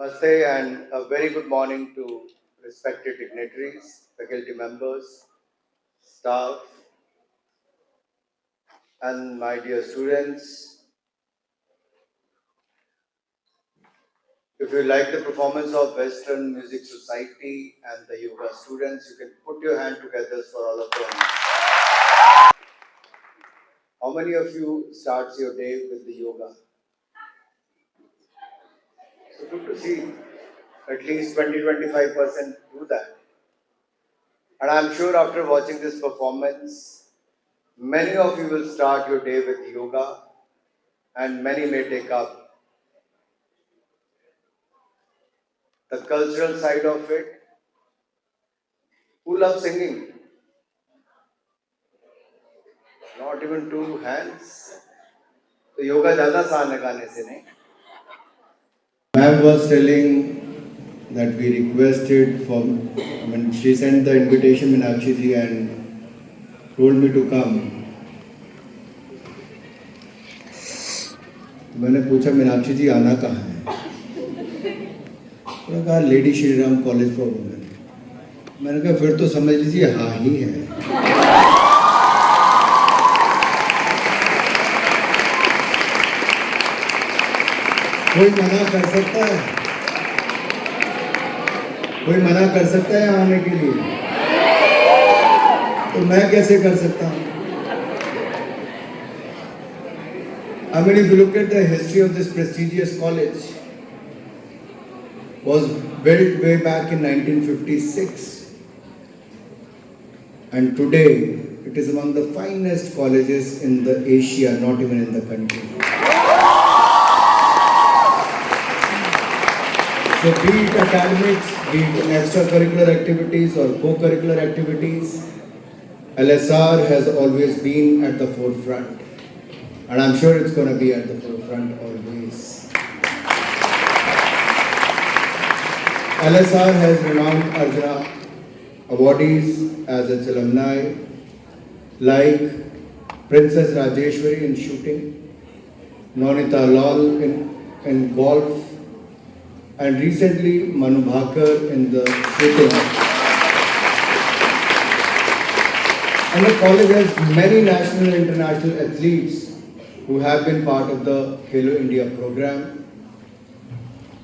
Namaste and a very good morning to respected dignitaries, faculty members, staff, and my dear students. If you like the performance of Western Music Society and the yoga students, you can put your hand together for all of them. How many of you starts your day with the yoga? So good to see at least 20-25% do that. And I'm sure after watching this performance, many of you will start your day with yoga and many may take up the cultural side of it. Who loves singing? Not even two hands. So yoga ज़्यादा आसान है गाने से नहीं. Ma'am was telling that we requested for, when she sent the invitation, Meenakshi ji, and told me to come. मैंने पूछा मीनाक्षी जी आना कहाँ है? उन्होंने कहा lady Shriram college for women. मैंने कहा फिर तो समझ लीजिए हाँ ही है. कोई मना कर सकता है? कोई मना कर सकता है आने के लिए? तो मैं कैसे कर सकता हूँ? I mean, if you look at the history of this prestigious college, was built way back in 1956, and today it is among the finest colleges in the Asia, not even in the country. So be it academics, be it extracurricular activities or co-curricular activities, LSR has always been at the forefront. And I'm sure it's going to be at the forefront always. LSR has renowned Arjuna awardees as its alumni, like Princess Rajeshwari in shooting, Nonita Lal in golf, and recently Manu Bhaker in the shooting. And the college has many national and international athletes who have been part of the Khelo India program.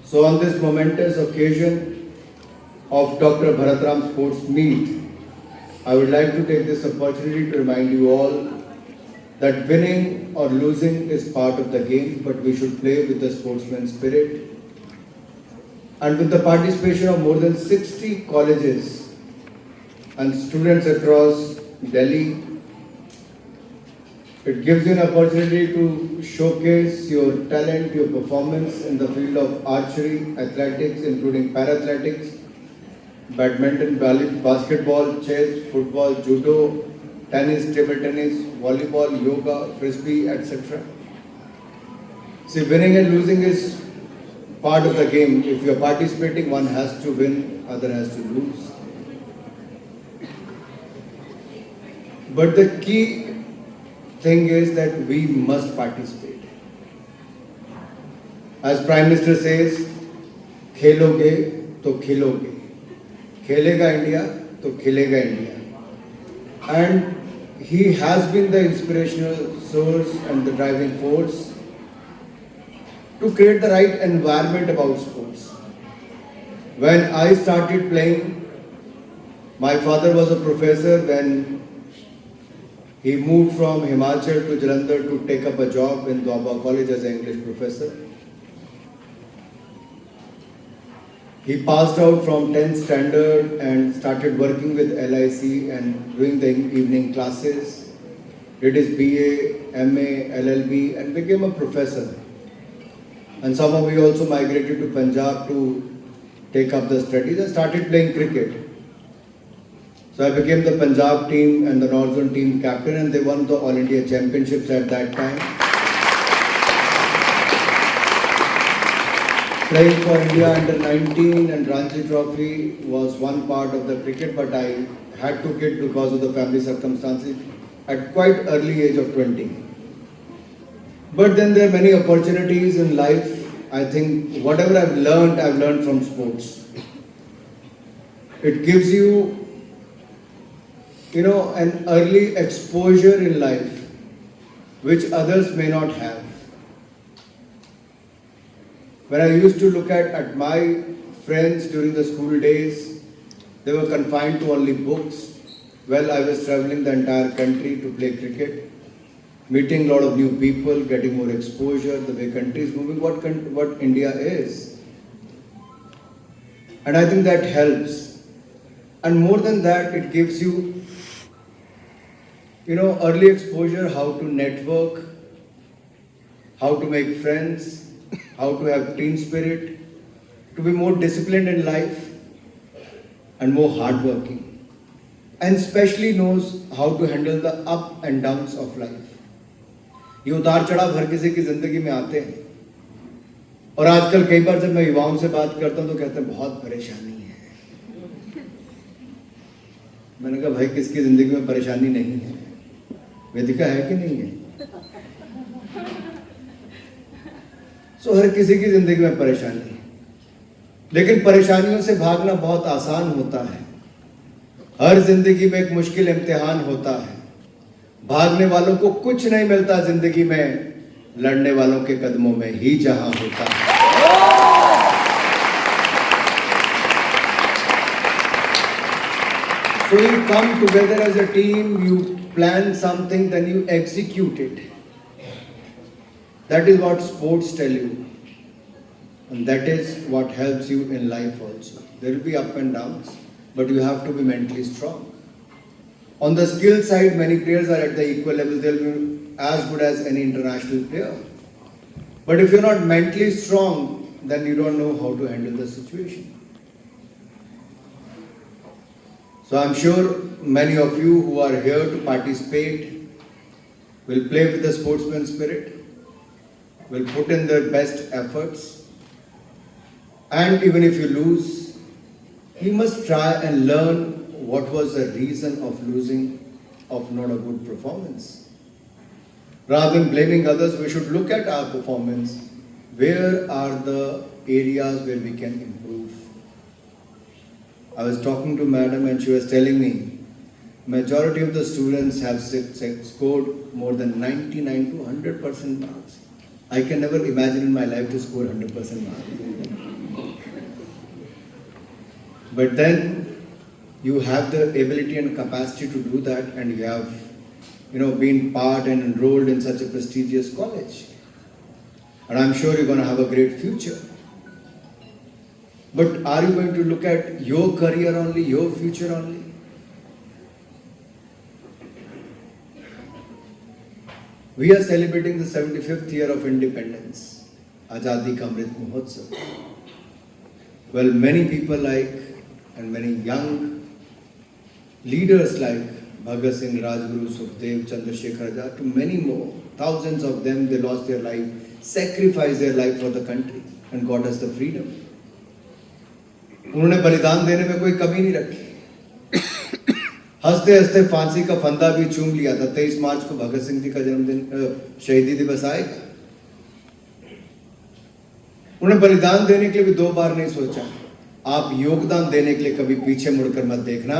So on this momentous occasion of Dr. Bharatram Sports Meet, I would like to take this opportunity to remind you all that winning or losing is part of the game, but we should play with the sportsman spirit. And with the participation of more than 60 colleges and students across Delhi, it gives you an opportunity to showcase your talent, your performance in the field of archery, athletics, including para-athletics, badminton, basketball, chess, football, judo, tennis, table tennis, volleyball, yoga, frisbee, etc. See, winning and losing is part of the game. If you are participating, one has to win, other has to lose. But the key thing is that we must participate. As Prime Minister says, खेलोगे तो खिलोगे, खेलेगा India तो खिलेगा India. And he has been the inspirational source and the driving force to create the right environment about sports. When I started playing, my father was a professor. When he moved from Himachal to Jalandhar to take up a job in Doaba College as an English professor. He passed out from 10th standard and started working with LIC and doing the evening classes. Did his BA, MA, LLB and became a professor. And somehow we also migrated to Punjab to take up the studies and started playing cricket. So I became the Punjab team and the Northern team captain, and they won the All India Championships at that time. Playing for India under 19 and Ranji Trophy was one part of the cricket, but I had to quit because of the family circumstances at quite early age of 20. But then there are many opportunities in life I think whatever I've learned from sports. It gives you, an early exposure in life, which others may not have. When I used to look at my friends during the school days, they were confined to only books. Well, I was traveling the entire country to play cricket, meeting a lot of new people, getting more exposure, the way country is moving, what India is. And I think that helps. And more than that, it gives you, early exposure, how to network, how to make friends, how to have team spirit, to be more disciplined in life and more hardworking. And especially knows how to handle the up and downs of life. ये उतार चढ़ाव हर किसी की जिंदगी में आते हैं और आजकल कई बार जब मैं युवाओं से बात करता हूं तो कहते हैं बहुत परेशानी है। मैंने कहा भाई किसकी जिंदगी में परेशानी नहीं है? वेदिका है कि नहीं है? सो हर किसी की जिंदगी में परेशानी है, लेकिन परेशानियों से भागना बहुत आसान होता है। हर जिंदगी में एक मुश्किल इम्तिहान होता है। भागने वालों को कुछ नहीं मिलता जिंदगी में, लड़ने वालों के कदमों में ही जहां होता है। So you come together as a team, you plan something, then you execute it. That is what sports tell you. And that is what helps you in life also. There will be up and downs, but you have to be mentally strong. On the skill side, many players are at the equal level. They'll be as good as any international player. But if you're not mentally strong, then you don't know how to handle the situation. So I'm sure many of you who are here to participate will play with the sportsman spirit, will put in their best efforts. And even if you lose, you must try and learn what was the reason of losing, of not a good performance. Rather than blaming others, we should look at our performance. Where are the areas where we can improve? I was talking to madam and she was telling me, majority of the students have scored more than 99 to 100% marks. I can never imagine in my life to score 100% marks. But then you have the ability and capacity to do that, and you have, been part and enrolled in such a prestigious college. And I'm sure you're going to have a great future. But are you going to look at your career only, your future only? We are celebrating the 75th year of independence, Azadi Ka Amrit Mahotsav. Well, many people and many young leaders like Bhagat Singh, Rajguru, Sukhdev, Chandrasekhar Azad, to many more, thousands of them, they lost their life, sacrificed their life for the country and got us the freedom. उन्होंने बलिदान देने में कोई कमी नहीं रखी। हंसते हंसते फांसी का फंदा भी चूम लिया था। 23 मार्च को भगत सिंह जी का जन्मदिन, शहीदी दिवस आएगा। उन्हें बलिदान देने के लिए भी 2 बार नहीं सोचा। आप योगदान देने के लिए कभी पीछे मुड़कर मत देखना।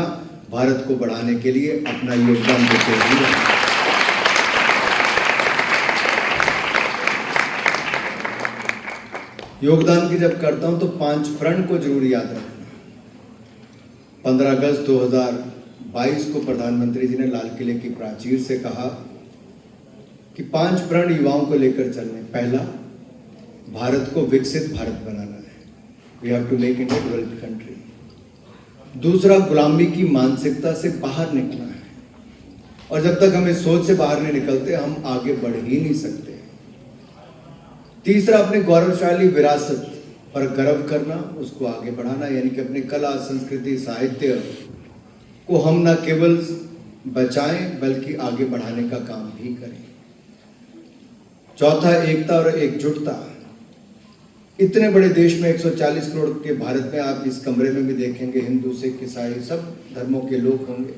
भारत को बढ़ाने के लिए अपना योगदान देते रहिए। योगदान की जब करता हूं तो 5 प्रण को जरूर याद रखना। 15 अगस्त 2022 को प्रधानमंत्री जी ने लाल किले की प्राचीर से कहा कि 5 प्रण युवाओं को लेकर चलने। पहला, भारत को विकसित भारत बनाना है। We have to make India developed country. दूसरा, गुलामी की मानसिकता से बाहर निकलना है, और जब तक हम इस सोच से बाहर नहीं निकलते हम आगे बढ़ ही नहीं सकते। तीसरा, अपने गौरवशाली विरासत पर गर्व करना, उसको आगे बढ़ाना, यानी कि अपनी कला, संस्कृति, साहित्य को हम न केवल बचाएं बल्कि आगे बढ़ाने का काम भी करें। चौथा, एकता और एकजुटता। इतने बड़े देश में 140 करोड़ के भारत में आप इस कमरे में भी देखेंगे हिंदू, सिख, ईसाई सब धर्मों के लोग होंगे।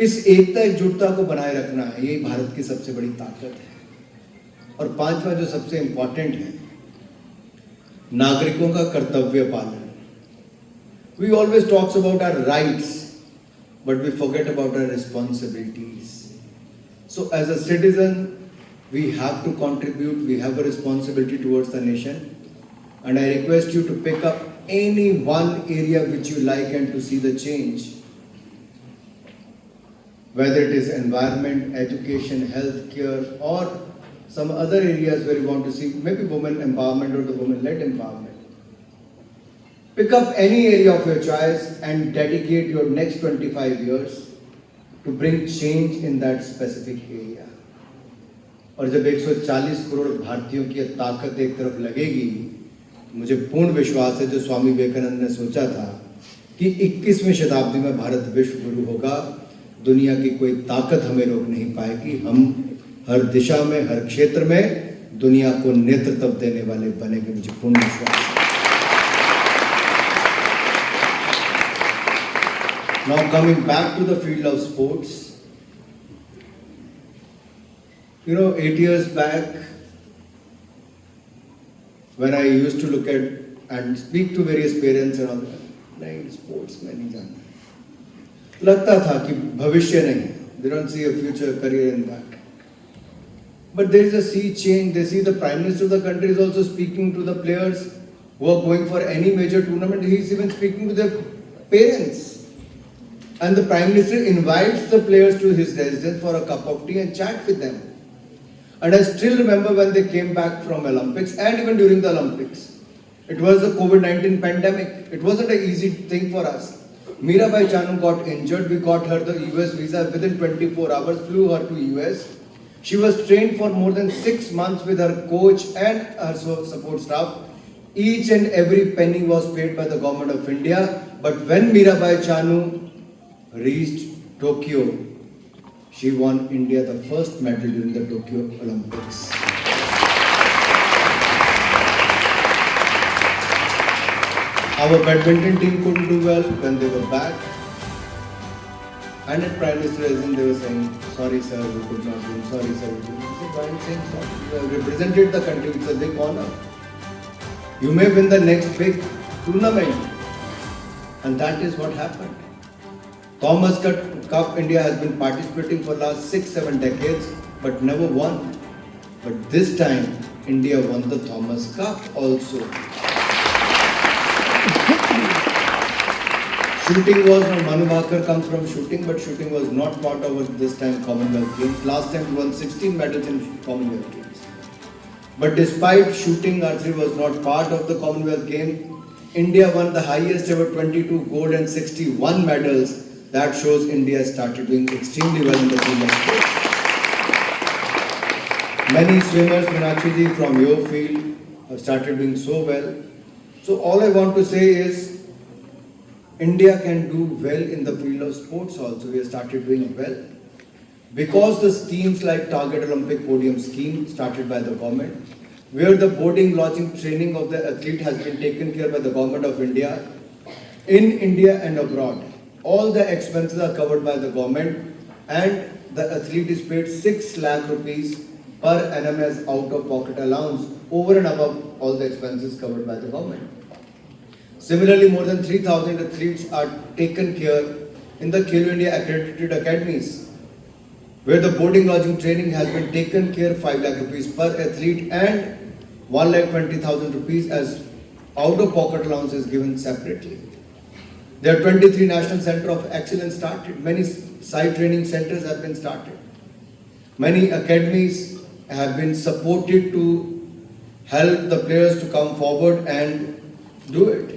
इस एकता एकजुटता को बनाए रखना है, यही भारत की सबसे बड़ी ताकत है। और पांचवा जो सबसे इंपॉर्टेंट है, नागरिकों का कर्तव्य पालन. We always talks about our rights, but we forget about our responsibilities. So as a citizen, we have to contribute, we have a responsibility towards the nation, and I request you to pick up any one area which you like and to see the change. Whether it is environment, education, healthcare, or some other areas where you want to see maybe women empowerment or the women-led empowerment. Pick up any area of your choice and dedicate your next 25 years to bring change in that specific area. और जब 140 करोड़ भारतीयों की ताकत एक तरफ लगेगी, मुझे पूर्ण विश्वास है जो स्वामी विवेकानंद ने सोचा था कि 21वीं शताब्दी में भारत विश्व गुरु होगा, दुनिया की कोई ताकत हमें रोक नहीं पाएगी. हम हर दिशा में, हर क्षेत्र में दुनिया को नेतृत्व देने वाले बनेंगे, मुझे पूर्ण विश्वास है. Now coming back to the field of sports, 8 years back, when I used to look at and speak to various parents and all that, नहीं sports में नहीं जाना, लगता था कि भविष्य नहीं, they don't see a future career in that. But there is a sea change. They see the Prime Minister of the country is also speaking to the players who are going for any major tournament. He is even speaking to their parents. And the Prime Minister invites the players to his residence for a cup of tea and chat with them. And I still remember when they came back from Olympics and even during the Olympics. It was the COVID-19 pandemic. It wasn't an easy thing for us. Mirabai Chanu got injured. We got her the US visa within 24 hours, flew her to US. She was trained for more than 6 months with her coach and her support staff. Each and every penny was paid by the government of India. But when Mirabai Chanu reached Tokyo, she won India the first medal during the Tokyo Olympics. Our badminton team couldn't do well when they were back. And at Prime Minister residence, they were saying, sorry sir, we could not win, sorry sir, we could not win. Why am I saying sorry? You have represented the country, it's a big honor. You may win the next big tournament. And that is what happened. Thomas Cup, India has been participating for the last 6-7 decades, but never won. But this time, India won the Thomas Cup also. Shooting was, Manu Bhaker comes from shooting, but shooting was not part of this time Commonwealth Games. Last time we won 16 medals in Commonwealth Games. But despite shooting, archery was not part of the Commonwealth Games. India won the highest ever 22 gold and 61 medals. That shows India started doing extremely well in the field of sports. Many swimmers, Meenakshi ji, from your field have started doing so well. So all I want to say is, India can do well in the field of sports also. We have started doing well. Because the schemes like Target Olympic Podium scheme started by the government, where the boarding, lodging, training of the athlete has been taken care by the government of India, in India and abroad. All the expenses are covered by the government and the athlete is paid 6 lakh rupees per annum as out-of-pocket allowance over and above all the expenses covered by the government. Similarly, more than 3,000 athletes are taken care in the Khelo India accredited academies, where the boarding, lodging, training has been taken care 5 lakh rupees per athlete and 1,20,000 rupees as out-of-pocket allowance is given separately. There are 23 National Center of Excellence started. Many site training centers have been started. Many academies have been supported to help the players to come forward and do it.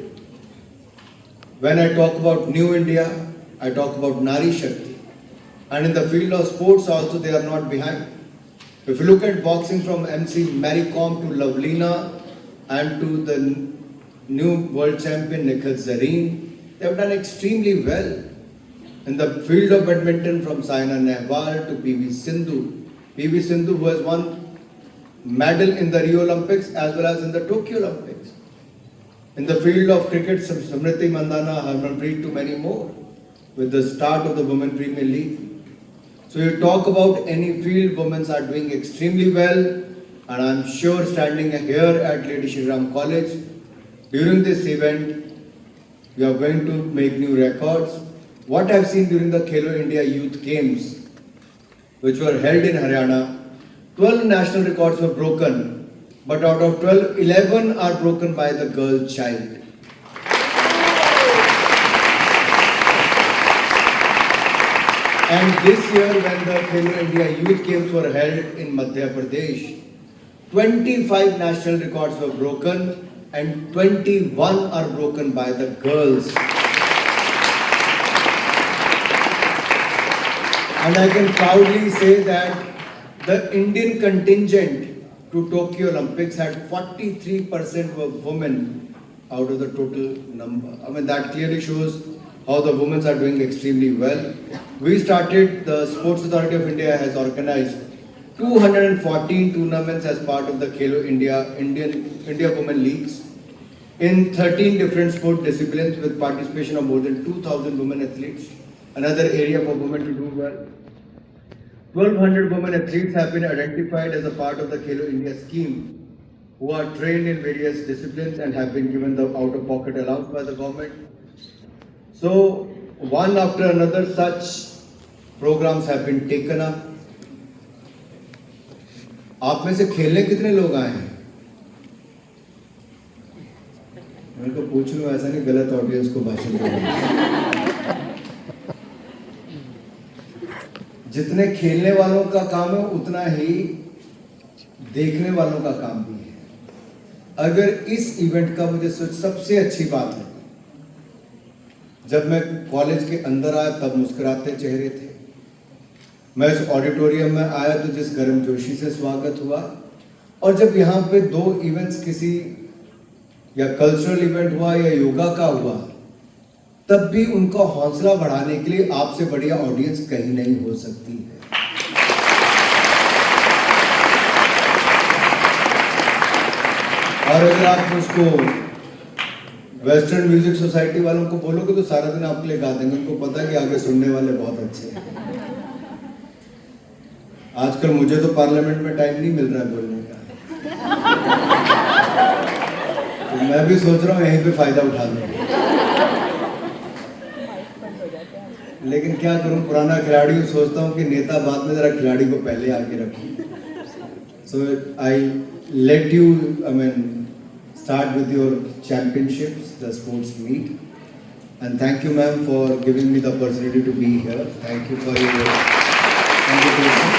When I talk about New India, I talk about Nari Shakti. And in the field of sports also, they are not behind. If you look at boxing from MC Mary Kom to Lavlina and to the new world champion Nikhil Zareen, they have done extremely well. In the field of badminton from Saina Nehwal to PV Sindhu. PV Sindhu who has won medal in the Rio Olympics as well as in the Tokyo Olympics. In the field of cricket, Smriti Mandhana, Harmanpreet to many more with the start of the Women Premier League. So you talk about any field, women are doing extremely well. and I'm sure standing here at Lady Shriram College during this event, we are going to make new records. What I've seen during the Khelo India Youth Games, which were held in Haryana, 12 national records were broken, but out of 12, 11 are broken by the girl child. And this year, when the Khelo India Youth Games were held in Madhya Pradesh, 25 national records were broken and 21 are broken by the girls. And I can proudly say that the Indian contingent to Tokyo Olympics had 43% were women out of the total number. I mean, that clearly shows how the women are doing extremely well. The Sports Authority of India has organized 214 tournaments as part of the Khelo India Women Leagues in 13 different sport disciplines with participation of more than 2,000 women athletes. Another area for women to do well. 1,200 women athletes have been identified as a part of the Khelo India scheme, who are trained in various disciplines and have been given the out-of-pocket allowance by the government. So, one after another such programs have been taken up. आप में से खेलने कितने लोग आए हैं? मैं तो पूछ लूँ, ऐसा नहीं गलत ऑडियंस को भाषण देना। जितने खेलने वालों का काम है उतना ही देखने वालों का काम भी है। अगर इस इवेंट का मुझे सबसे अच्छी बात है, जब मैं कॉलेज के अंदर आया तब मुस्कुराते चेहरे थे। मैं इस ऑडिटोरियम में आया तो जिस गर्मजोशी से स्वागत हुआ, और जब यहाँ पे 2 इवेंट्स किसी या कल्चरल इवेंट हुआ या योगा का हुआ, तब भी उनका हौसला बढ़ाने के लिए आपसे बढ़िया ऑडियंस कहीं नहीं हो सकती है। और अगर आप उसको वेस्टर्न म्यूजिक सोसाइटी वालों को बोलोगे तो सारा दिन आपके लिए गा देंगे, उनको पता है कि आगे सुनने वाले बहुत अच्छे हैं। आजकल मुझे तो पार्लियामेंट में टाइम नहीं मिल रहा है बोलने का, तो मैं भी सोच रहा हूँ यहीं पे फायदा उठा लूं। लेकिन क्या करूं, पुराना खिलाड़ी हूं, सोचता हूं कि नेता बाद में, जरा खिलाड़ी को पहले आगे रखूं। So I let you start with your championships, the sports meet, and thank you ma'am for giving me the opportunity to be here. Thank you for your invitation.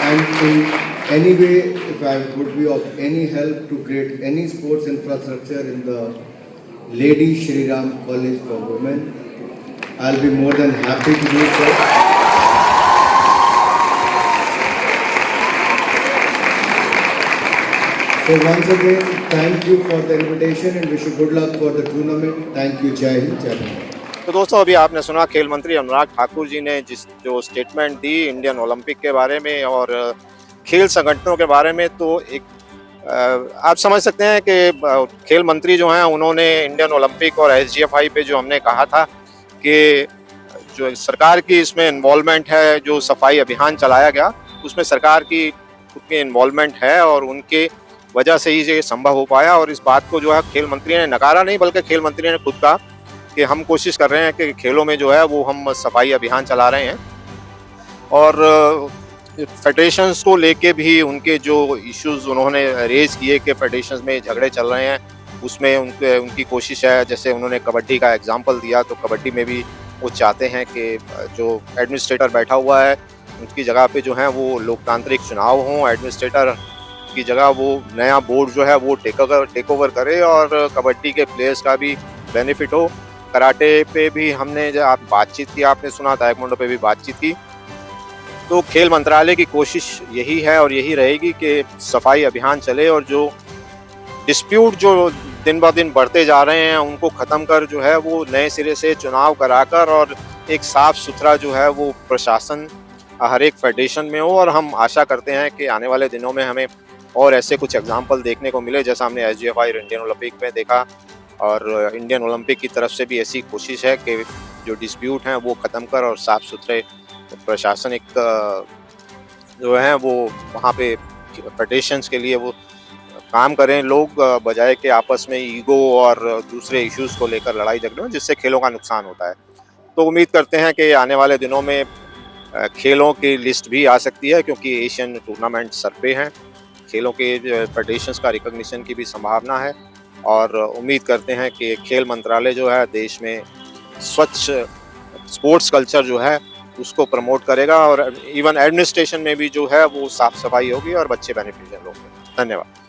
And in any way, if I could be of any help to create any sports infrastructure in the Lady Shriram College for Women, I'll be more than happy to do so. So once again, thank you for the invitation and wish you good luck for the tournament. Thank you. जय हिंद, जय भारत। तो दोस्तों, अभी आपने सुना खेल मंत्री अनुराग ठाकुर जी ने जो स्टेटमेंट दी इंडियन ओलंपिक के बारे में और खेल संगठनों के बारे में। तो एक आप समझ सकते हैं कि खेल मंत्री जो हैं उन्होंने इंडियन ओलंपिक और SGFI पे जो हमने कहा था कि जो सरकार की इसमें इन्वॉल्वमेंट है, जो सफाई अभियान चलाया गया उसमें सरकार की खुद की इन्वॉल्वमेंट है और उनके वजह से ही ये संभव हो पाया। और इस बात को जो है खेल मंत्री ने नकारा नहीं, बल्कि खेल मंत्री ने खुद कहा कि हम कोशिश कर रहे हैं कि खेलों में जो है वो हम सफाई अभियान चला रहे हैं। और फेडरेशंस को लेके भी उनके जो इश्यूज उन्होंने रेज किए कि फेडरेशंस में झगड़े चल रहे हैं, उसमें उनकी कोशिश है। जैसे उन्होंने कबड्डी का एग्जाम्पल दिया, तो कबड्डी में भी वो चाहते हैं कि जो एडमिनिस्ट्रेटर बैठा हुआ है उनकी जगह पे जो है वो लोकतांत्रिक चुनाव हों, एडमिनिस्ट्रेटर की जगह वो नया बोर्ड जो है वो टेक ओवर करे और कबड्डी के प्लेयर्स का भी बेनिफिट हो। कराटे पे भी हमने आप बातचीत की, आपने सुना, ताइक्वांडो पे भी बातचीत की। तो खेल मंत्रालय की कोशिश यही है और यही रहेगी कि सफाई अभियान चले और जो डिस्प्यूट जो दिन ब दिन बढ़ते जा रहे हैं उनको ख़त्म कर जो है वो नए सिरे से चुनाव कराकर और एक साफ़ सुथरा जो है वो प्रशासन हर एक फेडरेशन में हो। और हम आशा करते हैं कि आने वाले दिनों में हमें और ऐसे कुछ एग्जाम्पल देखने को मिले, जैसा हमने SGFI और इंडियन ओलंपिक में देखा। और इंडियन ओलंपिक की तरफ से भी ऐसी कोशिश है कि जो डिस्प्यूट हैं वो ख़त्म कर और साफ़ सुथरे प्रशासनिक जो है वो वहाँ पे फेडरेशंस के लिए वो काम करें लोग, बजाय के आपस में ईगो और दूसरे इश्यूज को लेकर लड़ाई झगड़े में, जिससे खेलों का नुकसान होता है। तो उम्मीद करते हैं कि आने वाले दिनों में खेलों की लिस्ट भी आ सकती है, क्योंकि एशियन टूर्नामेंट सर पे हैं। खेलों के फेडरेशंस का रिकॉग्निशन की भी संभावना है और उम्मीद करते हैं कि खेल मंत्रालय जो है देश में स्वच्छ स्पोर्ट्स कल्चर जो है उसको प्रमोट करेगा और इवन एडमिनिस्ट्रेशन में भी जो है वो साफ सफाई होगी और बच्चे बेनिफिशियल होंगे। धन्यवाद।